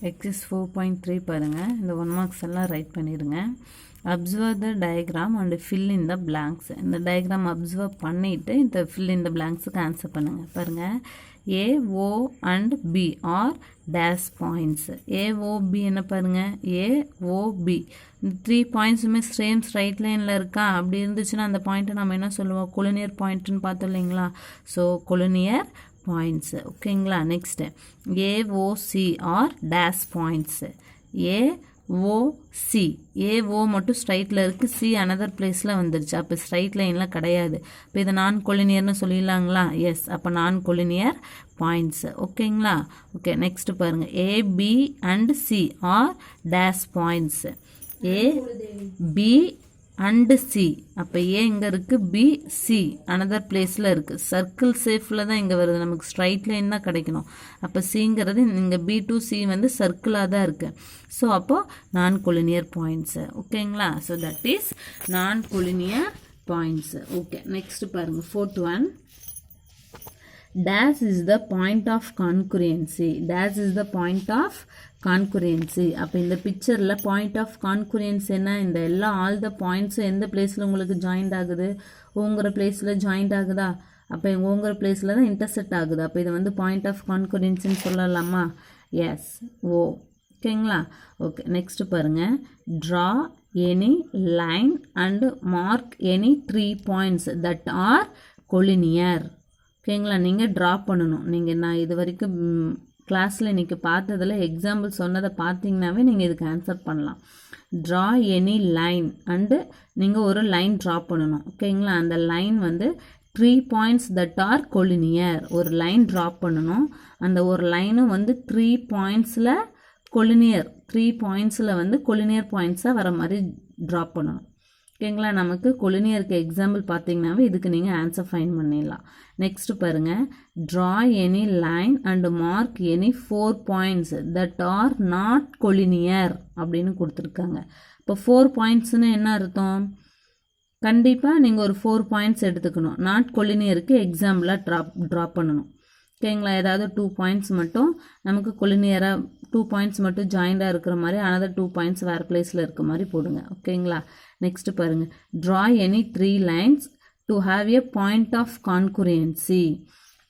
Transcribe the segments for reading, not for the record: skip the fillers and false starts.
Excess 4.3 பாருங்கள். இந்த 1 marks எல்லாம் ரைட் பண்ணிடுங்க. Observe the diagram and fill in the blanks. இந்த டயக்ராம் அப்சர்வ் பண்ணிவிட்டு இந்த ஃபில் இன் த பிளாங்க்ஸுக்கு ஆன்சர் பண்ணுங்கள். பாருங்கள், A, O and B are dash points. AOB என்ன பாருங்கள், ஏஓபி இந்த 3 பாயிண்ட்ஸுமே சேம் ஸ்ட்ரைட் லைனில் இருக்கா? அப்படி இருந்துச்சுன்னா அந்த பாயிண்ட்டை நம்ம என்ன சொல்லுவோம், கொலினியர் பாயிண்ட்டுன்னு பார்த்தோம் இல்லைங்களா? So collinear points. ஓகேங்களா? Next AOC are dash points. AOC, AO மட்டும் ஸ்ட்ரைட்டில் இருக்குது, சி அனதர் பிளேஸில் வந்துருச்சு. அப்போ ஸ்ட்ரைட் லைனில் கிடையாது. இப்போ இதை நான் கொலினியர்னு சொல்லிடலாங்களா? எஸ், அப்போ நான் கொலினியர் பாயிண்ட்ஸ். ஓகேங்களா? ஓகே, நெக்ஸ்ட் பாருங்கள், AB and C are dash points. AB and C, அப்போ ஏ இங்கே இருக்குது, பி சி அனதர் பிளேஸில் இருக்குது. சர்க்கிள் ஷேப்பில் தான் இங்கே வருது, நமக்கு ஸ்ட்ரைட் லைன் தான் கிடைக்கணும். அப்போ சிங்கிறது இங்கே பி டு சி வந்து சர்க்கிளாக தான் இருக்குது. ஸோ அப்போது நான் கொலினியர் பாயிண்ட்ஸு. ஓகேங்களா? ஸோ தட் இஸ் நான் கொலினியர் பாயிண்ட்ஸு. ஓகே, நெக்ஸ்ட் பாருங்கள், 4th one. Dash is the point of concurrency. Dash is the point of concurrency. அப்போ இந்த பிக்சரில் பாயிண்ட் ஆஃப் கான்குரியன்ஸ் என்ன? இந்த எல்லா ஆல் த பாயிண்ட்ஸும் எந்த பிளேஸில் உங்களுக்கு ஜாயிண்ட் ஆகுது? ஓங்கிற பிளேஸில் ஜாயிண்ட் ஆகுதா? அப்போ ஓங்கிற பிளேஸில் தான் இன்டர்செக்ட் ஆகுது. அப்போ இது வந்து பாயிண்ட் ஆஃப் கான்குரியன்ஸ்ன்னு சொல்லலாமா? எஸ், ஓ. ஓகேங்களா? ஓகே, நெக்ஸ்ட் பாருங்கள், draw any line and mark any 3 points that R collinear. ஓகேங்களா? நீங்கள் ட்ரா பண்ணணும். நீங்கள் நான் இது வரைக்கும் கிளாஸில் இன்றைக்கி பார்த்ததில் எக்ஸாம்பிள் சொன்னதை பார்த்தீங்கன்னாவே நீங்கள் இதுக்கு ஆன்சர் பண்ணலாம். ட்ரா எனி லைன் அண்டு நீங்கள் ஒரு லைன் ட்ரா பண்ணணும். ஓகேங்களா? அந்த லைன் வந்து 3 பாயிண்ட்ஸ் தட் ஆர் கொலினியர். ஒரு லைன் ட்ரா பண்ணணும். அந்த ஒரு லைனும் வந்து 3 பாயிண்ட்ஸில் கொலினியர், 3 பாயிண்ட்ஸில் வந்து கொலினியர் பாயிண்ட்ஸாக வர மாதிரி ட்ரா பண்ணணும். ஓகேங்களா? நமக்கு கொலினியருக்கு எக்ஸாம்பிள் பார்த்தீங்கன்னாவே இதுக்கு நீங்கள் ஆன்சர் ஃபைன் பண்ணிடலாம். நெக்ஸ்ட் பாருங்கள், draw any line and mark any 4 points that are not collinear அப்படின்னு கொடுத்துருக்காங்க. இப்போ 4 பாயிண்ட்ஸ்னு என்ன அர்த்தம்? கண்டிப்பாக நீங்கள் ஒரு 4 பாயிண்ட்ஸ் எடுத்துக்கணும். நாட் கொலினியருக்கு எக்ஸாம்பிளாக ட்ரா பண்ணணும். ஓகேங்களா? ஏதாவது 2 பாயிண்ட்ஸ் மட்டும் நமக்கு கொலினியராக 2 பாயிண்ட்ஸ் மட்டும் ஜாயிண்டாக இருக்கிற மாதிரி, அனதர் 2 பாயிண்ட்ஸ் வேறு பிளேஸில் இருக்க மாதிரி போடுங்க. ஓகேங்களா? நெக்ஸ்ட் பாருங்கள், draw any 3 lines to have a point of concurrency.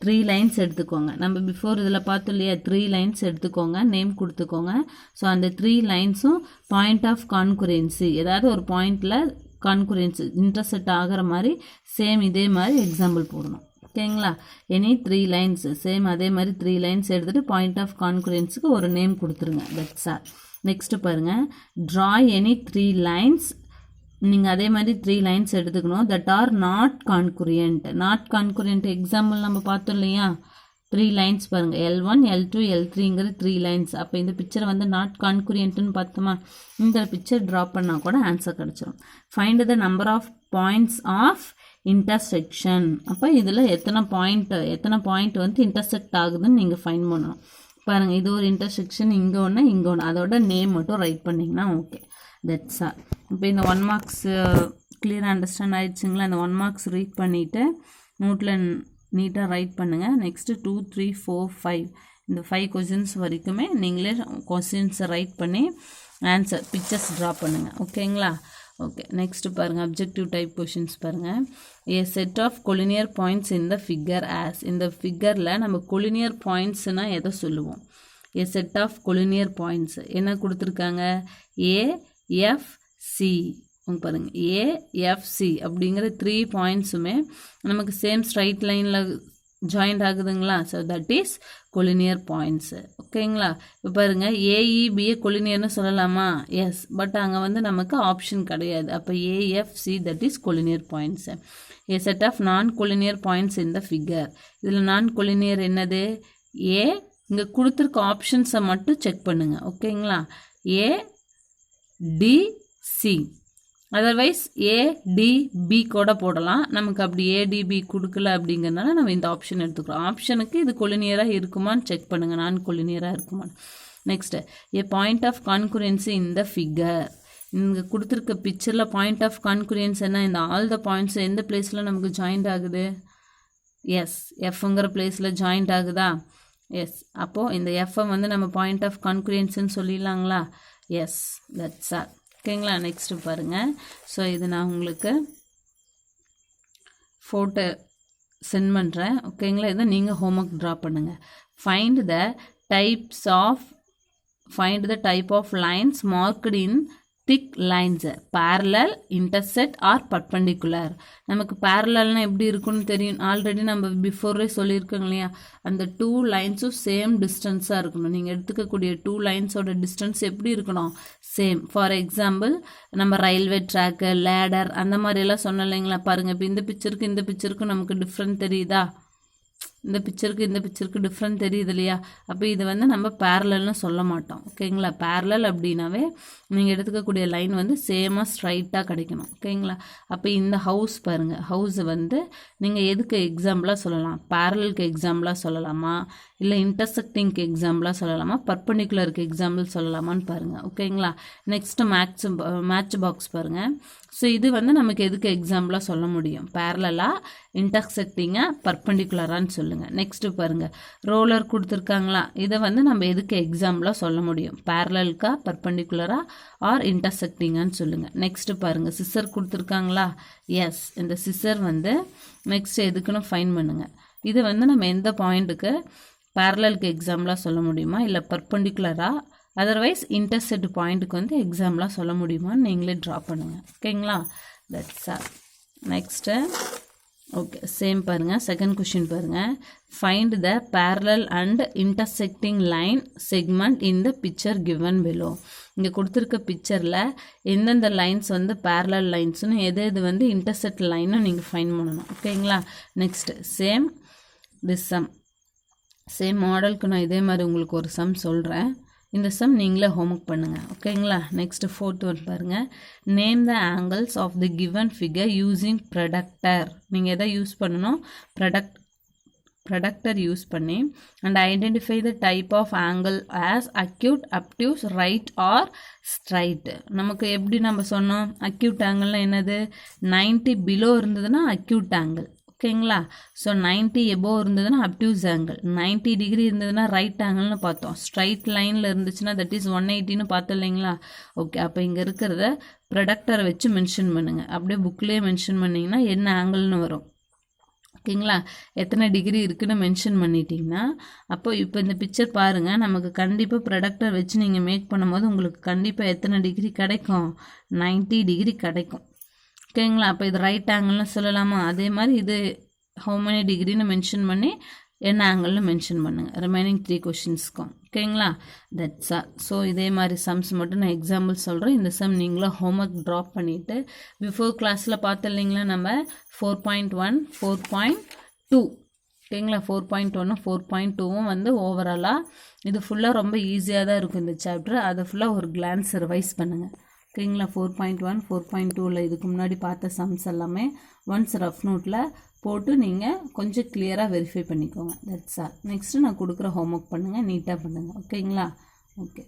3 lines எடுத்துக்கோங்க. நம்ம பிஃபோர் இதில் பார்த்தோம் இல்லையா, 3 லைன்ஸ் எடுத்துக்கோங்க, நேம் கொடுத்துக்கோங்க. ஸோ அந்த 3 லைன்ஸும் பாயிண்ட் ஆஃப் கான்குரியன்சி, ஏதாவது ஒரு பாயிண்டில் கான்குரியன்சி இன்டர்செக்ட் ஆகிற மாதிரி சேம் இதே மாதிரி எக்ஸாம்பிள் போடணும். ஓகேங்களா? எனி 3 லைன்ஸ் சேம் அதே மாதிரி 3 லைன்ஸ் எடுத்துகிட்டு பாயிண்ட் ஆஃப் கான்குரியன்ஸுக்கு ஒரு நேம் கொடுத்துருங்க. That's all. நெக்ஸ்ட் பாருங்கள், ட்ரா எனி 3 லைன்ஸ். நீங்கள் அதே மாதிரி 3 லைன்ஸ் எடுத்துக்கணும். That are not concurrent. Not concurrent example நம்ம பார்த்தோம் இல்லையா, 3 லைன்ஸ் பாருங்கள், L1 L2 L3ங்கிற 3 லைன்ஸ். அப்போ இந்த பிக்சரை வந்து நாட் கான்குரியன்ட்னு பார்த்தோமா, இந்த பிக்சர் ட்ரா பண்ணால் கூட ஆன்சர் கிடச்சிரும். Find the number of points of intersection. அப்போ இதில் எத்தனை பாயிண்ட் வந்து இன்டர்செக்ட் ஆகுதுன்னு நீங்கள் ஃபைண்ட் பண்ணணும். பாருங்கள், இது ஒரு இன்டர்செக்ஷன், இங்கே ஒன்று இங்கே ஒன்று, அதோட நேம் மட்டும் ரைட் பண்ணிங்கன்னா ஓகே. That's all. இப்போ இந்த 1 மார்க்ஸ் கிளியராக அண்டர்ஸ்டாண்ட் ஆகிடுச்சுங்களா? இந்த 1 மார்க்ஸ் ரீட் பண்ணிவிட்டு நோட்டில் நீட்டாக ரைட் பண்ணுங்கள். நெக்ஸ்ட்டு 2, 3, 4, 5 இந்த 5 கொஷின்ஸ் வரைக்குமே நீங்களே கொஷின்ஸை ரைட் பண்ணி ஆன்சர் பிக்சர்ஸ் ட்ரா பண்ணுங்கள். ஓகேங்களா? ஓகே, நெக்ஸ்ட்டு பாருங்கள், அப்ஜெக்டிவ் டைப் கொஷின்ஸ் பாருங்கள். A set of collinear points இந்த ஃபிகர் ஆஸ். இந்த ஃபிகரில் நம்ம கொலினியர் பாயிண்ட்ஸ்னால் எதை சொல்லுவோம்? A set of collinear points என்ன கொடுத்துருக்காங்க? ஏஎஃப்சி. பாருங்கள், ஏஎஃப்சி அப்படிங்கிற 3 பாயிண்ட்ஸுமே நமக்கு சேம் ஸ்ட்ரைட் லைனில் ஜாயிண்ட் ஆகுதுங்களா? So that is collinear points. ஓகேங்களா? இப்போ பாருங்கள், ஏஇபிஏ கொலினியர்னு சொல்லலாமா? எஸ், பட் அங்கே வந்து நமக்கு ஆப்ஷன் கிடையாது. அப்போ AFC that is collinear points. A set of non collinear points இந்த ஃபிகர். இதில் நான் கொலினியர் என்னது? ஏ. இங்கே கொடுத்துருக்க ஆப்ஷன்ஸை மட்டும் செக் பண்ணுங்கள். ஓகேங்களா? ஏடிசி, அதர்வைஸ் ஏடிபி கூட போடலாம். நமக்கு அப்படி ஏடிபி கொடுக்கல அப்படிங்கிறனால நம்ம இந்த ஆப்ஷன் எடுத்துக்கிறோம். ஆப்ஷனுக்கு இது கொலினியராக இருக்குமான்னு செக் பண்ணுங்கள், நான் கொலினியராக இருக்குமான்னு. நெக்ஸ்ட்டு, ஏ பாயிண்ட் ஆஃப் கான்குரியன்சி இந்த ஃபிகர். இங்கே கொடுத்துருக்க பிக்சரில் பாயிண்ட் ஆஃப் கான்குரியன்ஸ் என்ன? இந்த ஆல் த பாயிண்ட்ஸ் எந்த பிளேஸில் நமக்கு ஜாயிண்ட் ஆகுது? எஸ், எஃப்ங்கிற பிளேஸில் ஜாயிண்ட் ஆகுதா? எஸ். அப்போது இந்த எஃப்ஐ வந்து நம்ம பாயிண்ட் ஆஃப் கான்குரியன்ஸ்ன்னு சொல்லிடலாங்களா? Yes, that's all. ஓகேங்களா? நெக்ஸ்ட்டு பாருங்கள். ஸோ இது நான் உங்களுக்கு ஃபோட்டோ சென்ட் பண்ணுறேன். ஓகேங்களா? இதை நீங்கள் ஹோம்ஒர்க் ட்ரா பண்ணுங்கள். Find the type of lines marked in thick lines, parallel, intersect or perpendicular. நமக்கு parallelனா எப்படி இருக்குன்னு தெரியும். ஆல்ரெடி நம்ம பிஃபோரே சொல்லியிருக்கோங்க இல்லையா? அந்த 2 லைன்ஸும் சேம் டிஸ்டன்ஸாக இருக்கணும். நீங்கள் எடுத்துக்கக்கூடிய 2 லைன்ஸோட டிஸ்டன்ஸ் எப்படி இருக்கணும்? சேம். ஃபார் எக்ஸாம்பிள் நம்ம ரயில்வே ட்ராக்கு, லேடர் அந்த மாதிரியெல்லாம் சொன்னோம் இல்லைங்களா? பாருங்கள், இப்போ இந்த பிக்சருக்கும் நமக்கு டிஃப்ரெண்ட் தெரியுதா? இந்த பிக்சருக்கு டிஃப்ரெண்ட் தெரியுது இல்லையா? அப்போ இது வந்து நம்ம பேரலல்னு சொல்ல மாட்டோம். ஓகேங்களா? பேரலல் அப்படின்னாவே நீங்கள் எடுத்துக்கக்கூடிய லைன் வந்து சேமாக ஸ்ட்ரைட்டாக கிடைக்கணும். ஓகேங்களா? அப்போ இந்த ஹவுஸ் பாருங்கள், ஹவுஸை வந்து நீங்கள் எதுக்கு எக்ஸாம்பிளாக சொல்லலாம்? பேரலலுக்கு எக்ஸாம்பிளாக சொல்லலாமா, இல்லை இன்டர்செக்டிங்க்கு எக்ஸாம்பிளாக சொல்லலாமா, பர்பண்டிகுலருக்கு எக்ஸாம்பிள் சொல்லலாமான்னு பாருங்கள். ஓகேங்களா? நெக்ஸ்ட்டு மேட்ச் பாக்ஸ் பாருங்கள். ஸோ இது வந்து நமக்கு எதுக்கு எக்ஸாம்பிளாக சொல்ல முடியும்? பேரலலாக, இன்டர்செக்டிங்காக, பர்பண்டிகுலரான்னு சொல்லுங்கள். நெக்ஸ்ட்டு பாருங்கள், ரோலர் கொடுத்துருக்காங்களா? இதை வந்து நம்ம எதுக்கு எக்ஸாம்பிளாக சொல்ல முடியும்? பேரலலுக்கா, பர்பண்டிகுலரா ஆர் இன்டர்செக்டிங்கான்னு சொல்லுங்கள். நெக்ஸ்ட்டு பாருங்கள், சிசர் கொடுத்துருக்காங்களா? எஸ். இந்த சிசர் வந்து நெக்ஸ்ட் எதுக்குன்னு ஃபைன் பண்ணுங்கள். இது வந்து நம்ம எந்த பாயிண்ட்டுக்கு பேரலலுக்கு எக்ஸாம்பிளாக சொல்ல முடியுமா, இல்லை பர்பண்டிகுலரா, அதர்வைஸ் இன்டர்செக்ட் பாயிண்ட்டுக்கு வந்து எக்ஸாம்பிளாக சொல்ல முடியுமான்னு நீங்களே ட்ரா பண்ணுங்கள். ஓகேங்களா? That's all. Next okay, same பாருங்கள். செகண்ட் கொஷின் பாருங்கள். Find the parallel and intersecting line segment in the picture given below. இங்கே கொடுத்துருக்க பிக்சரில் எந்தெந்த லைன்ஸ் வந்து பேரலல் லைன்ஸ்னு, எது வந்து இன்டர்செக்ட் லைன்னு நீங்கள் ஃபைன் பண்ணணும். ஓகேங்களா? நெக்ஸ்ட்டு சேம் மாடலுக்கு நான் இதே மாதிரி உங்களுக்கு ஒரு சம் சொல்கிறேன். இந்த சம் நீங்களே ஹோம்ஒர்க் பண்ணுங்கள். ஓகேங்களா? நெக்ஸ்ட் ஃபோர்த் ஒன் பாருங்கள். Name the angles of the given figure using protractor. நீங்கள் எதை யூஸ் பண்ணணும்? ப்ரொடக்டர் யூஸ் பண்ணி and identify the type of angle as acute, obtuse, right or straight. நமக்கு எப்படி நம்ம சொன்னோம்? அக்யூட் ஆங்கிள்னா என்னது? 90 பிலோ இருந்ததுன்னா அக்யூட் ஆங்கிள். ஓகேங்களா? ஸோ 90 எபோவ் இருந்ததுன்னா அப்டியூஸ் ஆங்கிள், 90 டிகிரி இருந்ததுன்னா ரைட் ஆங்கிள்னு பார்த்தோம். ஸ்ட்ரைட் லைனில் இருந்துச்சுன்னா தட் இஸ் 180ன்னு பார்த்தோம் இல்லைங்களா? ஓகே, அப்போ இங்கே இருக்கிறத ப்ரொடக்டரை வச்சு மென்ஷன் பண்ணுங்கள். அப்படியே புக்லேயே மென்ஷன் பண்ணிங்கன்னா என்ன ஆங்கிள்னு வரும். ஓகேங்களா? எத்தனை டிகிரி இருக்குன்னு மென்ஷன் பண்ணிட்டீங்கன்னா, அப்போ இப்போ இந்த பிக்சர் பாருங்கள், நமக்கு கண்டிப்பாக ப்ரொடக்டர் வச்சு நீங்கள் மேக் பண்ணும்போது உங்களுக்கு கண்டிப்பாக எத்தனை டிகிரி கிடைக்கும்? 90 டிகிரி கிடைக்கும். ஓகேங்களா? அப்போ இது ரைட் ஆங்கிள்னு சொல்லலாமா? அதே மாதிரி இது ஹவு மெனி டிகிரின்னு மென்ஷன் பண்ணி என்ன ஆங்கிள்னு மென்ஷன் பண்ணுங்கள் ரிமைனிங் 3 கொஷின்ஸ்க்கும். ஓகேங்களா? That's all. ஸோ இதே மாதிரி சம்ஸ் மட்டும் நான் எக்ஸாம்பிள் சொல்கிறேன். இந்த சம் நீங்களும் ஹோம்ஒர்க் ட்ராப் பண்ணிவிட்டு பிஃபோர் கிளாஸில் பார்த்து இல்லைங்களா நம்ம 4.1, 4.2 ஓகேங்களா? 4.1, 4.2 வந்து ஓவராலாக இது ஃபுல்லாக ரொம்ப ஈஸியாக தான் இருக்கும் இந்த சாப்டர். அதை ஃபுல்லாக ஒரு கிளான்ஸ் ரிவைஸ் பண்ணுங்கள். ஓகேங்களா? 4.1, 4.2ல் இதுக்கு முன்னாடி பார்த்த சம்ஸ் எல்லாமே ஒன்ஸ் ரஃப் நோட்டில் போட்டு நீங்கள் கொஞ்சம் கிளியராக வெரிஃபை பண்ணிக்கோங்க. That's all. நெக்ஸ்ட்டு நான் கொடுக்குற ஹோம்ஒர்க் பண்ணுங்கள், நீட்டாக பண்ணுங்கள். ஓகேங்களா? ஓகே.